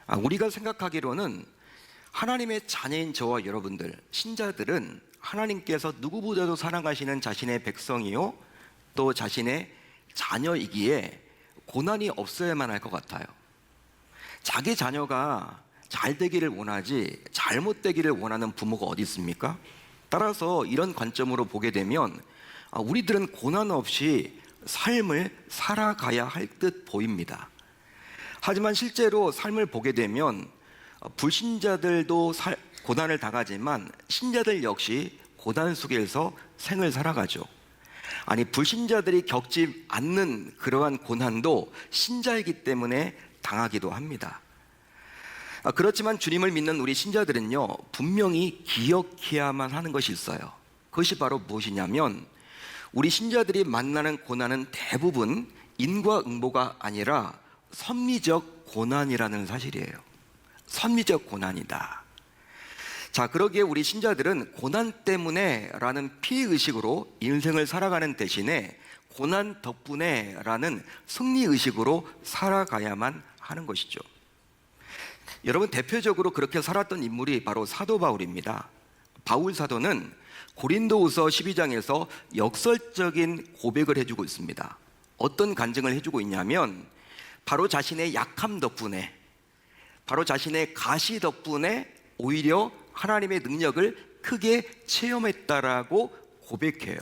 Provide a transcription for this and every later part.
우리가 생각하기로는 하나님의 자녀인 저와 여러분들, 신자들은 하나님께서 누구보다도 사랑하시는 자신의 백성이요, 또 자신의 자녀이기에 고난이 없어야만 할 것 같아요. 자기 자녀가 잘 되기를 원하지 잘못되기를 원하는 부모가 어디 있습니까? 따라서 이런 관점으로 보게 되면 우리들은 고난 없이 삶을 살아가야 할 듯 보입니다. 하지만 실제로 삶을 보게 되면 불신자들도 고난을 당하지만 신자들 역시 고난 속에서 생을 살아가죠. 아니, 불신자들이 겪지 않는 그러한 고난도 신자이기 때문에 당하기도 합니다. 그렇지만 주님을 믿는 우리 신자들은요, 분명히 기억해야만 하는 것이 있어요. 그것이 바로 무엇이냐면, 우리 신자들이 만나는 고난은 대부분 인과응보가 아니라 섭리적 고난이라는 사실이에요. 섭리적 고난이다. 자, 그러기에 우리 신자들은 고난 때문에 라는 피해의식으로 인생을 살아가는 대신에 고난 덕분에 라는 승리의식으로 살아가야만 하는 것이죠. 여러분, 대표적으로 그렇게 살았던 인물이 바로 사도 바울입니다. 바울 사도는 고린도후서 12장에서 역설적인 고백을 해주고 있습니다. 어떤 간증을 해주고 있냐면, 바로 자신의 약함 덕분에, 바로 자신의 가시 덕분에 오히려 하나님의 능력을 크게 체험했다라고 고백해요.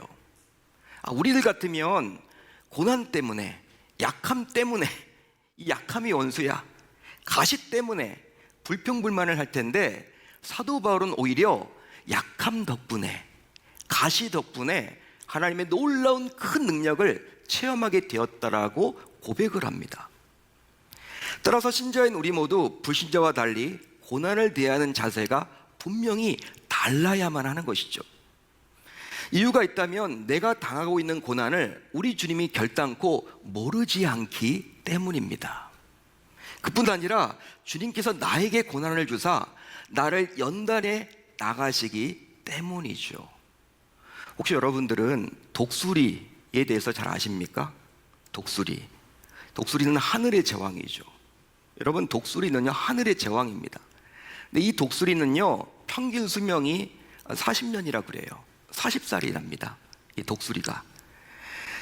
우리들 같으면 고난 때문에, 약함 때문에, 이 약함이 원수야, 가시 때문에 불평불만을 할 텐데, 사도 바울은 오히려 약함 덕분에, 가시 덕분에 하나님의 놀라운 큰 능력을 체험하게 되었다라고 고백을 합니다. 따라서 신자인 우리 모두 불신자와 달리 고난을 대하는 자세가 분명히 달라야만 하는 것이죠. 이유가 있다면 내가 당하고 있는 고난을 우리 주님이 결단코 모르지 않기 때문입니다. 그뿐 아니라 주님께서 나에게 고난을 주사 나를 연단해 나가시기 때문이죠. 혹시 여러분들은 독수리에 대해서 잘 아십니까? 독수리는 하늘의 제왕이죠. 여러분, 독수리는요, 하늘의 제왕입니다. 근데 이 독수리는요, 평균 수명이 40년이라 그래요. 40살이랍니다, 이 독수리가.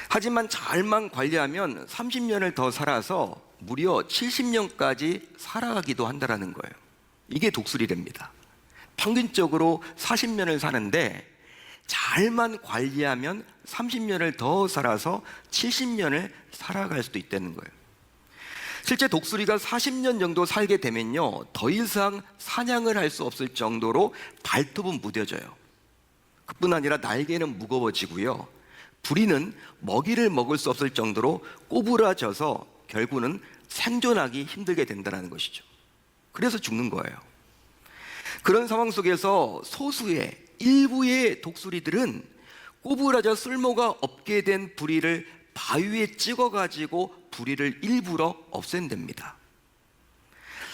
하지만 잘만 관리하면 30년을 더 살아서 무려 70년까지 살아가기도 한다는 거예요. 이게 독수리랍니다. 평균적으로 40년을 사는데 잘만 관리하면 30년을 더 살아서 70년을 살아갈 수도 있다는 거예요. 실제 독수리가 40년 정도 살게 되면요, 더 이상 사냥을 할 수 없을 정도로 발톱은 무뎌져요. 그뿐 아니라 날개는 무거워지고요, 부리는 먹이를 먹을 수 없을 정도로 꼬부라져서 결국은 생존하기 힘들게 된다는 것이죠. 그래서 죽는 거예요. 그런 상황 속에서 소수의 일부의 독수리들은 꼬부라져 쓸모가 없게 된 부리를 바위에 찍어가지고 부리를 일부러 없앤답니다.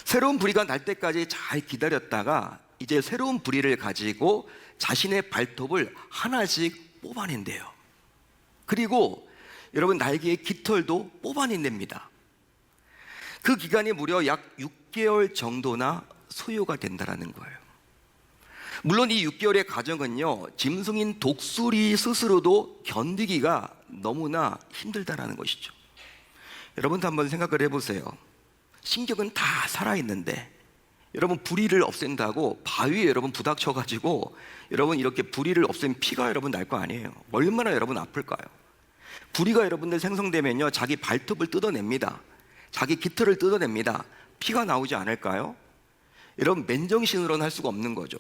새로운 부리가 날 때까지 잘 기다렸다가 이제 새로운 부리를 가지고 자신의 발톱을 하나씩 뽑아낸대요. 그리고 여러분, 날개의 깃털도 뽑아낸답니다. 그 기간이 무려 약 6개월 정도나 소요가 된다는 거예요. 물론 이 6개월의 과정은요, 짐승인 독수리 스스로도 견디기가 너무나 힘들다라는 것이죠. 여러분도 한번 생각을 해보세요. 신경은 다 살아있는데 여러분, 부리를 없앤다고 바위에 여러분 부닥쳐가지고 여러분 이렇게 부리를 없앤 피가 여러분 날 거 아니에요. 얼마나 여러분 아플까요? 부리가 여러분들 생성되면요, 자기 발톱을 뜯어냅니다. 자기 깃털을 뜯어냅니다. 피가 나오지 않을까요? 여러분, 맨정신으로는 할 수가 없는 거죠.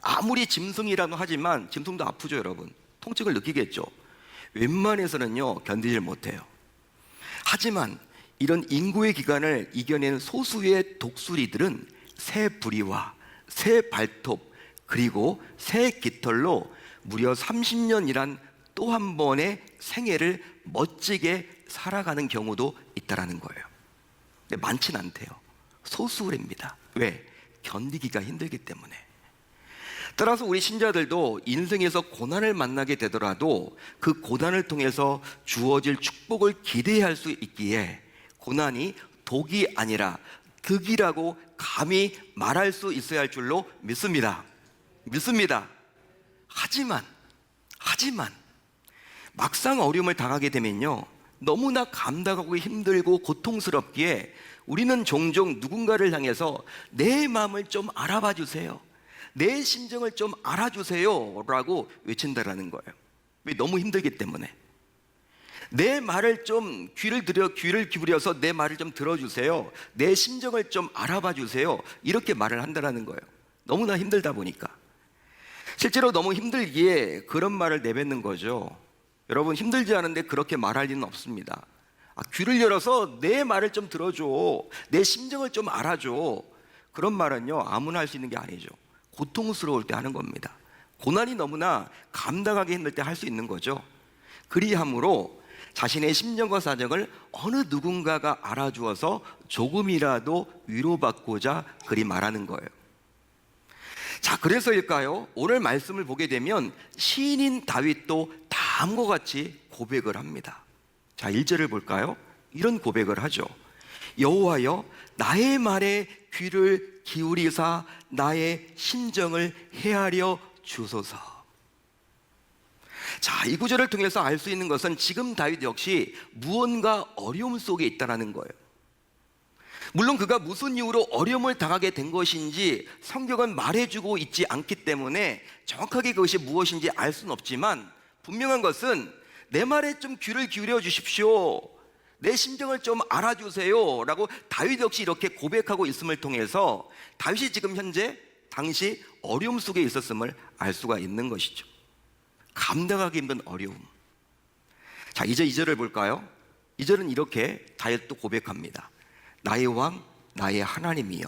아무리 짐승이라도 하지만 짐승도 아프죠. 여러분, 통증을 느끼겠죠. 웬만해서는요, 견디질 못해요. 하지만 이런 인고의 기간을 이겨낸 소수의 독수리들은 새 부리와 새 발톱 그리고 새 깃털로 무려 30년이란 또 한 번의 생애를 멋지게 살아가는 경우도 있다는 거예요. 근데 많진 않대요. 소수랍니다. 왜? 견디기가 힘들기 때문에. 따라서 우리 신자들도 인생에서 고난을 만나게 되더라도 그 고난을 통해서 주어질 축복을 기대할 수 있기에 고난이 독이 아니라 득이라고 감히 말할 수 있어야 할 줄로 믿습니다. 하지만 막상 어려움을 당하게 되면요, 너무나 감당하기 힘들고 고통스럽기에 우리는 종종 누군가를 향해서 내 마음을 좀 알아봐 주세요, 내 심정을 좀 알아주세요 라고 외친다라는 거예요. 왜? 너무 힘들기 때문에. 내 말을 좀 귀를 기울여서 내 말을 좀 들어주세요, 내 심정을 좀 알아봐 주세요, 이렇게 말을 한다라는 거예요. 너무나 힘들다 보니까. 실제로 너무 힘들기에 그런 말을 내뱉는 거죠. 여러분, 힘들지 않은데 그렇게 말할 리는 없습니다. 귀를 열어서 내 말을 좀 들어줘, 내 심정을 좀 알아줘. 그런 말은요, 아무나 할 수 있는 게 아니죠. 고통스러울 때 하는 겁니다. 고난이 너무나 감당하기 힘들 때 할 수 있는 거죠. 그리함으로 자신의 심정과 사정을 어느 누군가가 알아주어서 조금이라도 위로받고자 그리 말하는 거예요. 자, 그래서일까요? 오늘 말씀을 보게 되면 시인인 다윗도 다음과 같이 고백을 합니다. 자, 1절을 볼까요? 이런 고백을 하죠. 여호와여, 나의 말에 귀를 기울이사 나의 심정을 헤아려 주소서. 자, 이 구절을 통해서 알 수 있는 것은 지금 다윗 역시 무언가 어려움 속에 있다는 거예요. 물론 그가 무슨 이유로 어려움을 당하게 된 것인지 성경은 말해주고 있지 않기 때문에 정확하게 그것이 무엇인지 알 수는 없지만, 분명한 것은 내 말에 좀 귀를 기울여 주십시오, 내 심정을 좀 알아주세요 라고 다윗 역시 이렇게 고백하고 있음을 통해서 다윗이 지금 현재 당시 어려움 속에 있었음을 알 수가 있는 것이죠. 감당하기 힘든 어려움. 자, 이제 2절을 볼까요? 2절은 이렇게 다윗도 고백합니다. 나의 왕, 나의 하나님이여,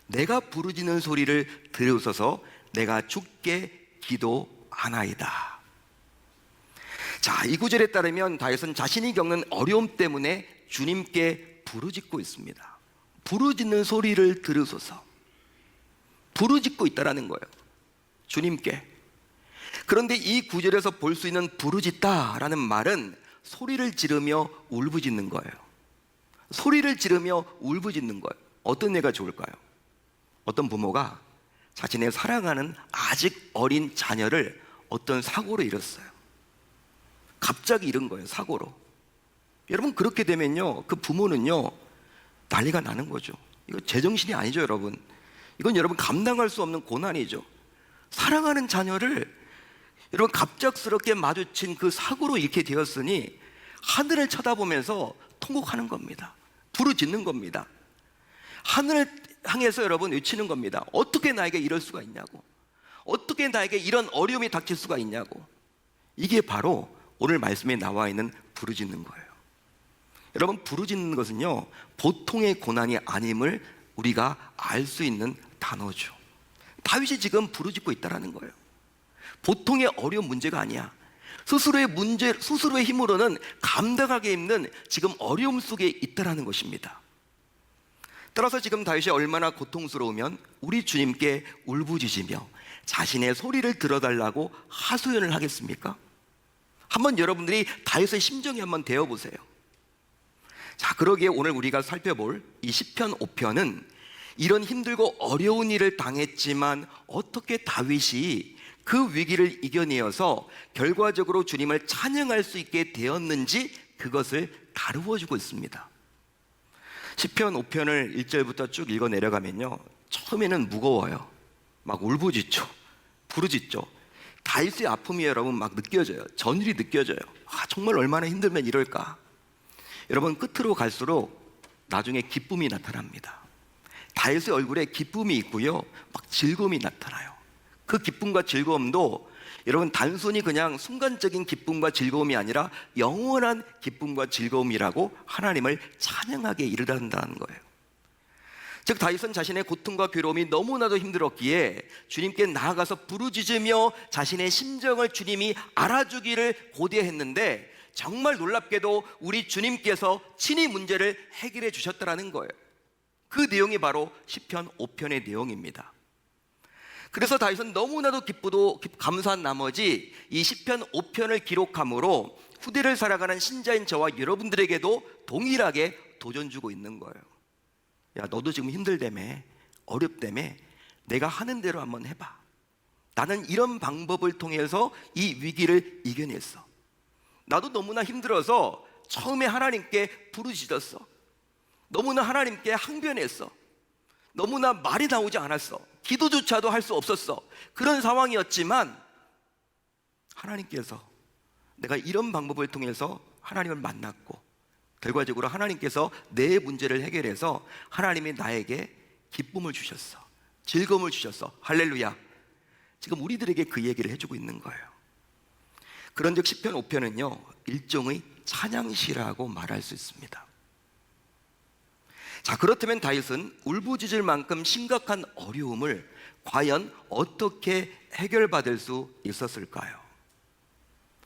내가 부르짖는 소리를 들으소서. 내가 주께 기도하나이다. 자, 이 구절에 따르면 다윗은 자신이 겪는 어려움 때문에 주님께 부르짖고 있습니다. 부르짖는 소리를 들으소서. 부르짖고 있다라는 거예요, 주님께. 그런데 이 구절에서 볼 수 있는 부르짖다라는 말은 소리를 지르며 울부짖는 거예요. 소리를 지르며 울부짖는 거예요. 어떤 예가 좋을까요? 어떤 부모가 자신의 사랑하는 아직 어린 자녀를 어떤 사고로 잃었어요. 갑자기 잃은 거예요, 사고로. 여러분, 그렇게 되면요, 그 부모는요, 난리가 나는 거죠. 이거 제정신이 아니죠, 여러분. 이건 여러분 감당할 수 없는 고난이죠. 사랑하는 자녀를 여러분 갑작스럽게 마주친 그 사고로 잃게 되었으니 하늘을 쳐다보면서 통곡하는 겁니다. 부르짖는 겁니다. 하늘을 향해서 여러분 외치는 겁니다. 어떻게 나에게 이럴 수가 있냐고, 어떻게 나에게 이런 어려움이 닥칠 수가 있냐고. 이게 바로 오늘 말씀에 나와 있는 부르짖는 거예요. 여러분, 부르짖는 것은요, 보통의 고난이 아님을 우리가 알 수 있는 단어죠. 다윗이 지금 부르짖고 있다는 거예요. 보통의 어려운 문제가 아니야. 스스로의 힘으로는 감당하기 힘든 지금 어려움 속에 있다는 것입니다. 따라서 지금 다윗이 얼마나 고통스러우면 우리 주님께 울부짖으며 자신의 소리를 들어달라고 하소연을 하겠습니까? 한번 여러분들이 다윗의 심정에 한번 대어보세요. 자, 그러기에 오늘 우리가 살펴볼 이 시편 5편은 이런 힘들고 어려운 일을 당했지만 어떻게 다윗이 그 위기를 이겨내어서 결과적으로 주님을 찬양할 수 있게 되었는지 그것을 다루어주고 있습니다. 시편 5편을 1절부터 쭉 읽어 내려가면요, 처음에는 무거워요. 막 울부짖죠, 부르짖죠. 다윗의 아픔이 여러분 막 느껴져요. 전율이 느껴져요. 정말 얼마나 힘들면 이럴까. 여러분, 끝으로 갈수록 나중에 기쁨이 나타납니다. 다윗의 얼굴에 기쁨이 있고요, 막 즐거움이 나타나요. 그 기쁨과 즐거움도 여러분 단순히 그냥 순간적인 기쁨과 즐거움이 아니라 영원한 기쁨과 즐거움이라고 하나님을 찬양하게 이르는다는 거예요. 즉, 다윗은 자신의 고통과 괴로움이 너무나도 힘들었기에 주님께 나아가서 부르짖으며 자신의 심정을 주님이 알아주기를 고대했는데, 정말 놀랍게도 우리 주님께서 친히 문제를 해결해 주셨다는 거예요. 그 내용이 바로 시편 5편의 내용입니다. 그래서 다윗은 너무나도 기쁘고 감사한 나머지 이 시편 5편을 기록함으로 후대를 살아가는 신자인 저와 여러분들에게도 동일하게 도전 주고 있는 거예요. 야, 너도 지금 힘들다며, 어렵다며, 내가 하는 대로 한번 해봐. 나는 이런 방법을 통해서 이 위기를 이겨냈어. 나도 너무나 힘들어서 처음에 하나님께 부르짖었어. 너무나 하나님께 항변했어. 너무나 말이 나오지 않았어. 기도조차도 할 수 없었어. 그런 상황이었지만 하나님께서, 내가 이런 방법을 통해서 하나님을 만났고 결과적으로 하나님께서 내 문제를 해결해서 하나님이 나에게 기쁨을 주셨어. 즐거움을 주셨어. 할렐루야. 지금 우리들에게 그 얘기를 해주고 있는 거예요. 그런즉 시편 5편은요 일종의 찬양시라고 말할 수 있습니다. 자, 그렇다면 다윗은 울부짖을 만큼 심각한 어려움을 과연 어떻게 해결받을 수 있었을까요?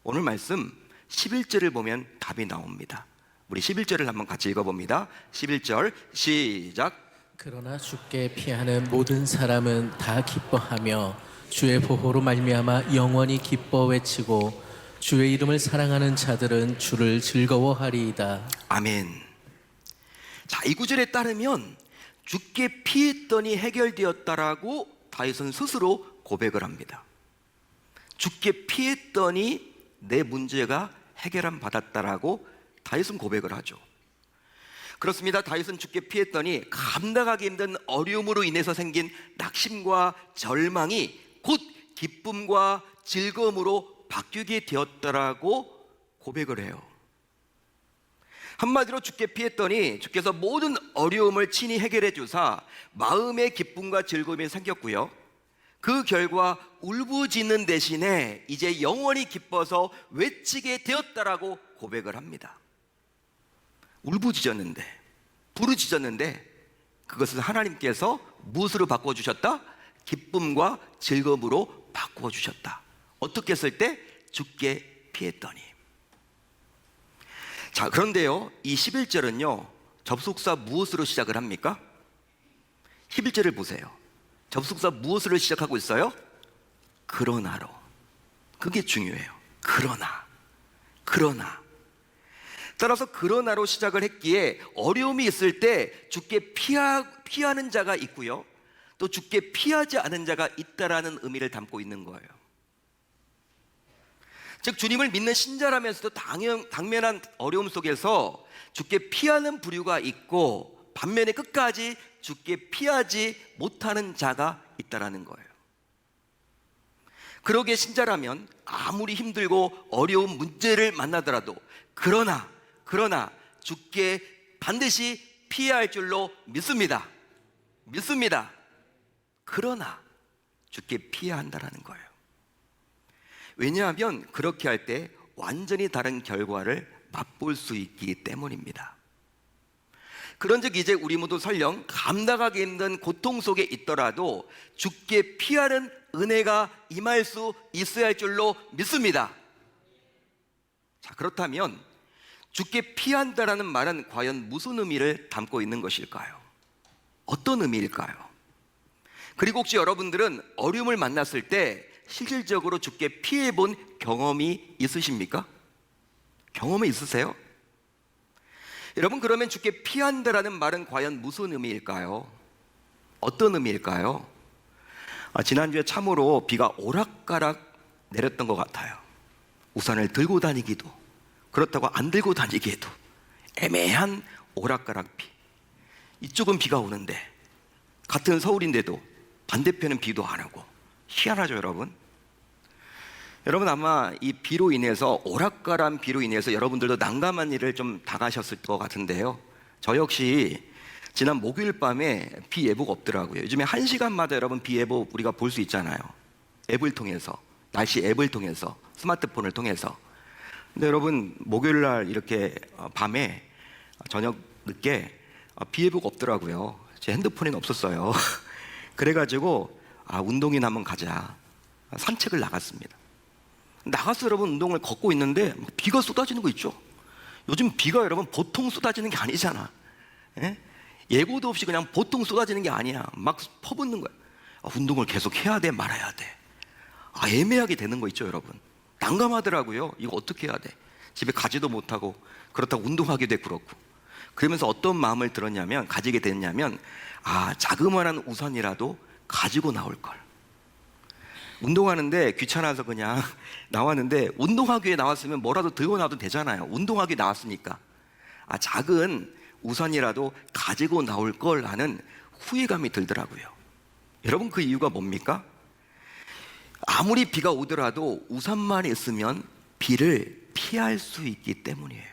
오늘 말씀 11절을 보면 답이 나옵니다. 우리 11절을 한번 같이 읽어봅니다. 11절 시작. 그러나 주께 피하는 모든 사람은 다 기뻐하며 주의 보호로 말미암아 영원히 기뻐 외치고 주의 이름을 사랑하는 자들은 주를 즐거워하리이다. 아멘. 자, 이 구절에 따르면 주께 피했더니 해결되었다라고 다윗은 스스로 고백을 합니다. 주께 피했더니 내 문제가 해결함 받았다라고 다윗은 고백을 하죠. 그렇습니다. 다윗은 주께 피했더니 감당하기 힘든 어려움으로 인해서 생긴 낙심과 절망이 곧 기쁨과 즐거움으로 바뀌게 되었다라고 고백을 해요. 한마디로 주께 피했더니 주께서 모든 어려움을 친히 해결해 주사 마음의 기쁨과 즐거움이 생겼고요. 그 결과 울부짖는 대신에 이제 영원히 기뻐서 외치게 되었다라고 고백을 합니다. 울부짖었는데, 부르짖었는데 그것을 하나님께서 무엇으로 바꿔주셨다? 기쁨과 즐거움으로 바꿔주셨다. 어떻게 했을 때? 주께 피했더니. 자, 그런데요 이 11절은요 접속사 무엇으로 시작을 합니까? 11절을 보세요. 접속사 무엇으로 시작하고 있어요? 그러나로. 그게 중요해요. 그러나. 따라서 그러나로 시작을 했기에 어려움이 있을 때 주께 피하는 자가 있고요, 또 주께 피하지 않은 자가 있다라는 의미를 담고 있는 거예요. 즉 주님을 믿는 신자라면서도 당면한 어려움 속에서 주께 피하는 부류가 있고 반면에 끝까지 주께 피하지 못하는 자가 있다라는 거예요. 그러기에 신자라면 아무리 힘들고 어려운 문제를 만나더라도 그러나 주께 반드시 피해야 할 줄로 믿습니다. 그러나 주께 피해야 한다라는 거예요. 왜냐하면 그렇게 할 때 완전히 다른 결과를 맛볼 수 있기 때문입니다. 그런즉 이제 우리 모두 설령 감당하기 힘든 고통 속에 있더라도 주께 피하는 은혜가 임할 수 있어야 할 줄로 믿습니다. 자, 그렇다면 주께 피한다라는 말은 과연 무슨 의미를 담고 있는 것일까요? 어떤 의미일까요? 그리고 혹시 여러분들은 어려움을 만났을 때 실질적으로 주께 피해본 경험이 있으십니까? 경험이 있으세요? 여러분, 그러면 주께 피한다라는 말은 과연 무슨 의미일까요? 어떤 의미일까요? 지난주에 참으로 비가 오락가락 내렸던 것 같아요. 우산을 들고 다니기도, 그렇다고 안 들고 다니기에도 애매한 오락가락 비. 이쪽은 비가 오는데 같은 서울인데도 반대편은 비도 안 오고. 희한하죠, 여러분? 여러분, 아마 이 비로 인해서, 오락가락 비로 인해서 여러분들도 난감한 일을 좀 당하셨을 것 같은데요, 저 역시 지난 목요일 밤에 비 예보가 없더라고요. 요즘에 1시간마다 여러분 비 예보 우리가 볼 수 있잖아요. 앱을 통해서, 날씨 앱을 통해서, 스마트폰을 통해서. 근데 여러분, 목요일 날 이렇게 밤에 저녁 늦게 비 예보가 없더라고요. 제 핸드폰에는 없었어요. 그래가지고 운동이나 한번 가자, 산책을 나갔습니다. 나가서 여러분 운동을 걷고 있는데 비가 쏟아지는 거 있죠. 요즘 비가 여러분 보통 쏟아지는 게 아니잖아. 예고도 없이 그냥 보통 쏟아지는 게 아니야. 막 퍼붓는 거야. 운동을 계속 해야 돼, 말아야 돼. 애매하게 되는 거 있죠, 여러분. 난감하더라고요. 이거 어떻게 해야 돼? 집에 가지도 못하고, 그렇다고 운동하기도 그렇고. 그러면서 어떤 마음을 들었냐면, 가지게 됐냐면, 자그마한 우산이라도 가지고 나올 걸. 운동하는데 귀찮아서 그냥 나왔는데, 운동하기 위해 나왔으면 뭐라도 들고 나와도 되잖아요. 운동하기 나왔으니까. 작은 우산이라도 가지고 나올 걸 하는 후회감이 들더라고요. 여러분, 그 이유가 뭡니까? 아무리 비가 오더라도 우산만 있으면 비를 피할 수 있기 때문이에요.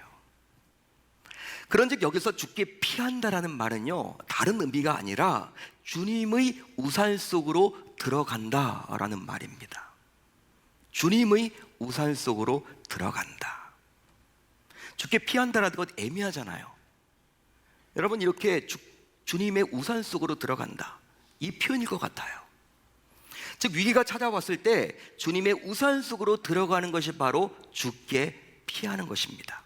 그런즉 여기서 주께 피한다라는 말은요, 다른 의미가 아니라 주님의 우산 속으로 들어간다라는 말입니다. 주님의 우산 속으로 들어간다. 주께 피한다라는 것 애매하잖아요. 여러분, 이렇게 주님의 우산 속으로 들어간다, 이 표현일 것 같아요. 즉, 위기가 찾아왔을 때 주님의 우산 속으로 들어가는 것이 바로 주께 피하는 것입니다.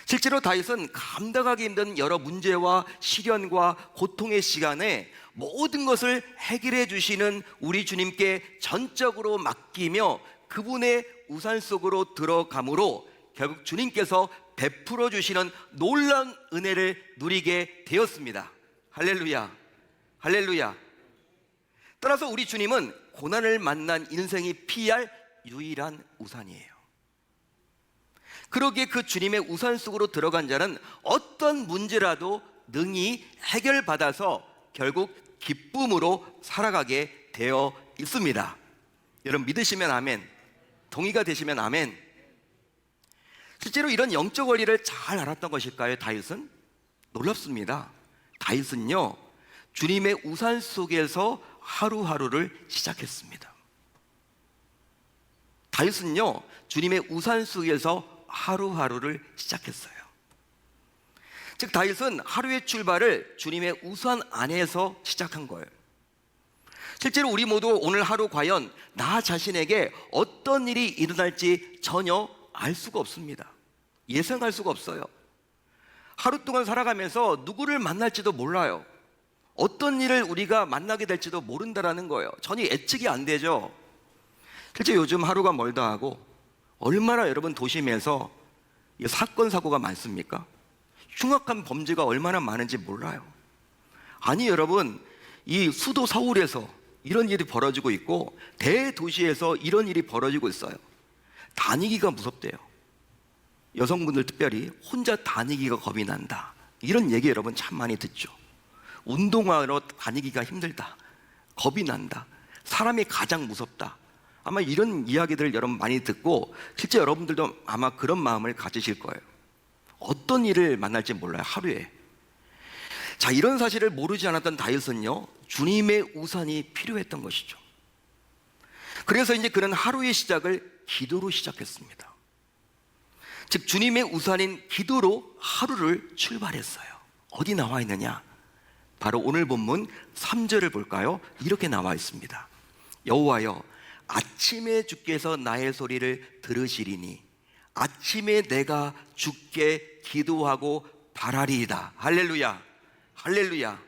실제로 다윗은 감당하기 힘든 여러 문제와 시련과 고통의 시간에 모든 것을 해결해 주시는 우리 주님께 전적으로 맡기며 그분의 우산 속으로 들어감으로 결국 주님께서 베풀어 주시는 놀라운 은혜를 누리게 되었습니다. 할렐루야, 할렐루야. 따라서 우리 주님은 고난을 만난 인생이 피할 유일한 우산이에요. 그러기에 그 주님의 우산 속으로 들어간 자는 어떤 문제라도 능히 해결받아서 결국 기쁨으로 살아가게 되어 있습니다. 여러분, 믿으시면 아멘, 동의가 되시면 아멘. 실제로 이런 영적 원리를 잘 알았던 것일까요, 다윗은? 놀랍습니다. 다윗은요, 주님의 우산 속에서 하루하루를 시작했습니다. 다윗은요, 주님의 우산 속에서 하루하루를 시작했어요. 즉, 다윗은 하루의 출발을 주님의 우산 안에서 시작한 거예요. 실제로 우리 모두 오늘 하루 과연 나 자신에게 어떤 일이 일어날지 전혀 알 수가 없습니다. 예상할 수가 없어요. 하루 동안 살아가면서 누구를 만날지도 몰라요. 어떤 일을 우리가 만나게 될지도 모른다라는 거예요. 전혀 예측이 안 되죠. 실제 요즘 하루가 멀다 하고 얼마나 여러분 도심에서 사건 사고가 많습니까? 흉악한 범죄가 얼마나 많은지 몰라요. 아니, 여러분, 이 수도 서울에서 이런 일이 벌어지고 있고 대도시에서 이런 일이 벌어지고 있어요. 다니기가 무섭대요. 여성분들 특별히 혼자 다니기가 겁이 난다, 이런 얘기 여러분 참 많이 듣죠. 운동하러 다니기가 힘들다, 겁이 난다, 사람이 가장 무섭다, 아마 이런 이야기들을 여러분 많이 듣고 실제 여러분들도 아마 그런 마음을 가지실 거예요. 어떤 일을 만날지 몰라요, 하루에. 자, 이런 사실을 모르지 않았던 다윗은요, 주님의 우산이 필요했던 것이죠. 그래서 이제 그는 하루의 시작을 기도로 시작했습니다. 즉, 주님의 우산인 기도로 하루를 출발했어요. 어디 나와 있느냐? 바로 오늘 본문 3절을 볼까요? 이렇게 나와 있습니다. 여호와여, 아침에 주께서 나의 소리를 들으시리니 아침에 내가 주께 기도하고 바라리이다. 할렐루야, 할렐루야.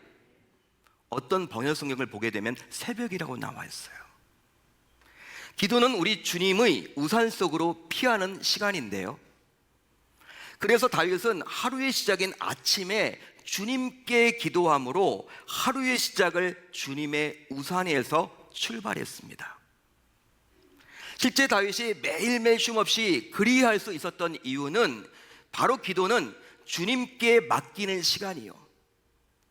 어떤 번역 성경을 보게 되면 새벽이라고 나와 있어요. 기도는 우리 주님의 우산 속으로 피하는 시간인데요, 그래서 다윗은 하루의 시작인 아침에 주님께 기도함으로 하루의 시작을 주님의 우산에서 출발했습니다. 실제 다윗이 매일매일 쉼없이 그리할 수 있었던 이유는 바로 기도는 주님께 맡기는 시간이요,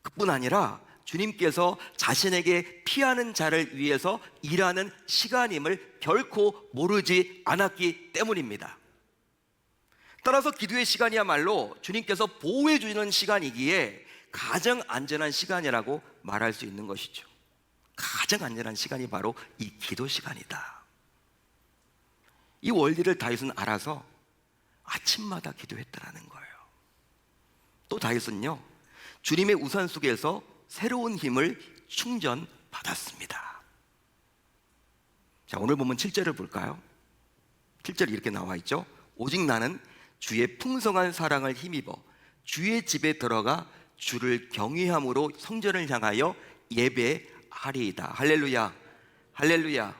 그뿐 아니라 주님께서 자신에게 피하는 자를 위해서 일하는 시간임을 결코 모르지 않았기 때문입니다. 따라서 기도의 시간이야말로 주님께서 보호해 주는 시간이기에 가장 안전한 시간이라고 말할 수 있는 것이죠. 가장 안전한 시간이 바로 이 기도 시간이다. 이 원리를 다윗은 알아서 아침마다 기도했다라는 거예요. 또 다윗은요, 주님의 우산 속에서 새로운 힘을 충전받았습니다. 자, 오늘 보면 7절을 볼까요? 7절이 이렇게 나와 있죠. 오직 나는 주의 풍성한 사랑을 힘입어 주의 집에 들어가 주를 경외함으로 성전을 향하여 예배하리이다. 할렐루야, 할렐루야.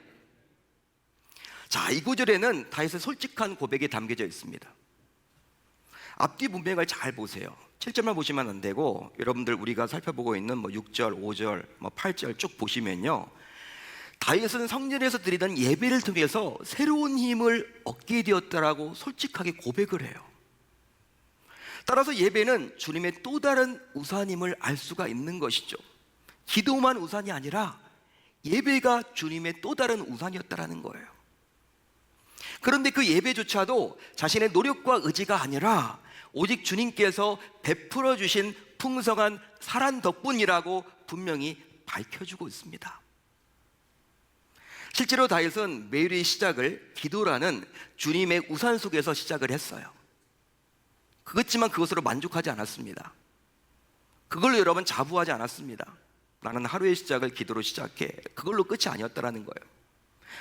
자, 이 구절에는 다윗의 솔직한 고백이 담겨져 있습니다. 앞뒤 문맥을 잘 보세요. 7절만 보시면 안 되고 여러분들 우리가 살펴보고 있는 6절, 5절, 8절 쭉 보시면요, 다윗은 성전에서 드리던 예배를 통해서 새로운 힘을 얻게 되었다라고 솔직하게 고백을 해요. 따라서 예배는 주님의 또 다른 우산임을 알 수가 있는 것이죠. 기도만 우산이 아니라 예배가 주님의 또 다른 우산이었다라는 거예요. 그런데 그 예배조차도 자신의 노력과 의지가 아니라 오직 주님께서 베풀어 주신 풍성한 사랑 덕분이라고 분명히 밝혀주고 있습니다. 실제로 다윗은 매일의 시작을 기도라는 주님의 우산 속에서 시작을 했어요. 그렇지만 그것으로 만족하지 않았습니다. 그걸로 여러분 자부하지 않았습니다. 나는 하루의 시작을 기도로 시작해. 그걸로 끝이 아니었다라는 거예요.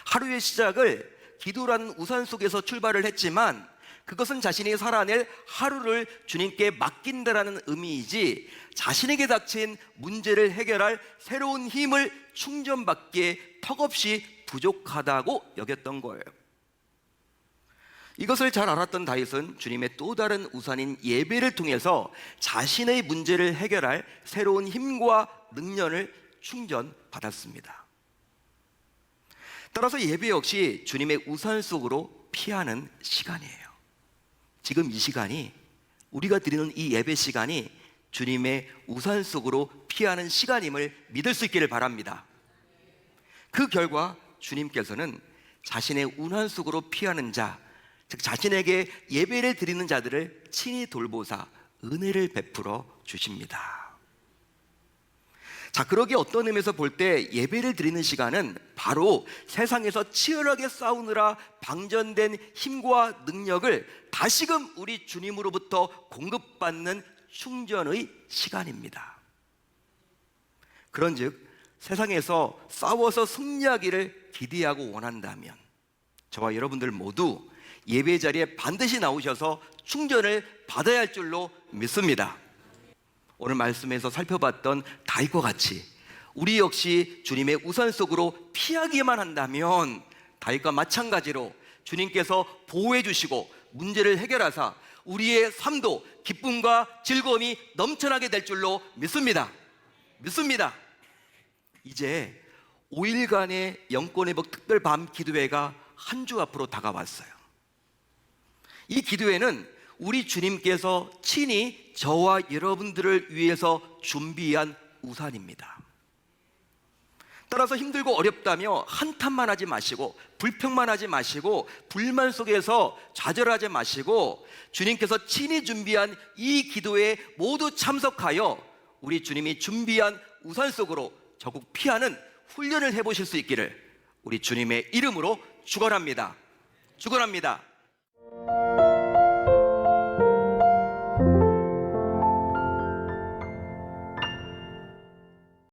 하루의 시작을 기도라는 우산 속에서 출발을 했지만 그것은 자신이 살아낼 하루를 주님께 맡긴다라는 의미이지 자신에게 닥친 문제를 해결할 새로운 힘을 충전받기에 턱없이 부족하다고 여겼던 거예요. 이것을 잘 알았던 다윗은 주님의 또 다른 우산인 예배를 통해서 자신의 문제를 해결할 새로운 힘과 능력을 충전받았습니다. 따라서 예배 역시 주님의 우산 속으로 피하는 시간이에요. 지금 이 시간이, 우리가 드리는 이 예배 시간이 주님의 우산 속으로 피하는 시간임을 믿을 수 있기를 바랍니다. 그 결과 주님께서는 자신의 우산 속으로 피하는 자, 즉 자신에게 예배를 드리는 자들을 친히 돌보사 은혜를 베풀어 주십니다. 자, 그러기에 어떤 의미에서 볼 때 예배를 드리는 시간은 바로 세상에서 치열하게 싸우느라 방전된 힘과 능력을 다시금 우리 주님으로부터 공급받는 충전의 시간입니다. 그런즉 세상에서 싸워서 승리하기를 기대하고 원한다면 저와 여러분들 모두 예배 자리에 반드시 나오셔서 충전을 받아야 할 줄로 믿습니다. 오늘 말씀에서 살펴봤던 다윗과 같이 우리 역시 주님의 우산 속으로 피하기만 한다면 다윗과 마찬가지로 주님께서 보호해 주시고 문제를 해결하사 우리의 삶도 기쁨과 즐거움이 넘쳐나게 될 줄로 믿습니다. 이제 5일간의 영권의 복 특별 밤 기도회가 한 주 앞으로 다가왔어요. 이 기도회는 우리 주님께서 친히 저와 여러분들을 위해서 준비한 우산입니다. 따라서 힘들고 어렵다며 한탄만 하지 마시고 불평만 하지 마시고 불만 속에서 좌절하지 마시고 주님께서 친히 준비한 이 기도에 모두 참석하여 우리 주님이 준비한 우산 속으로 적극 피하는 훈련을 해보실 수 있기를 우리 주님의 이름으로 축원합니다.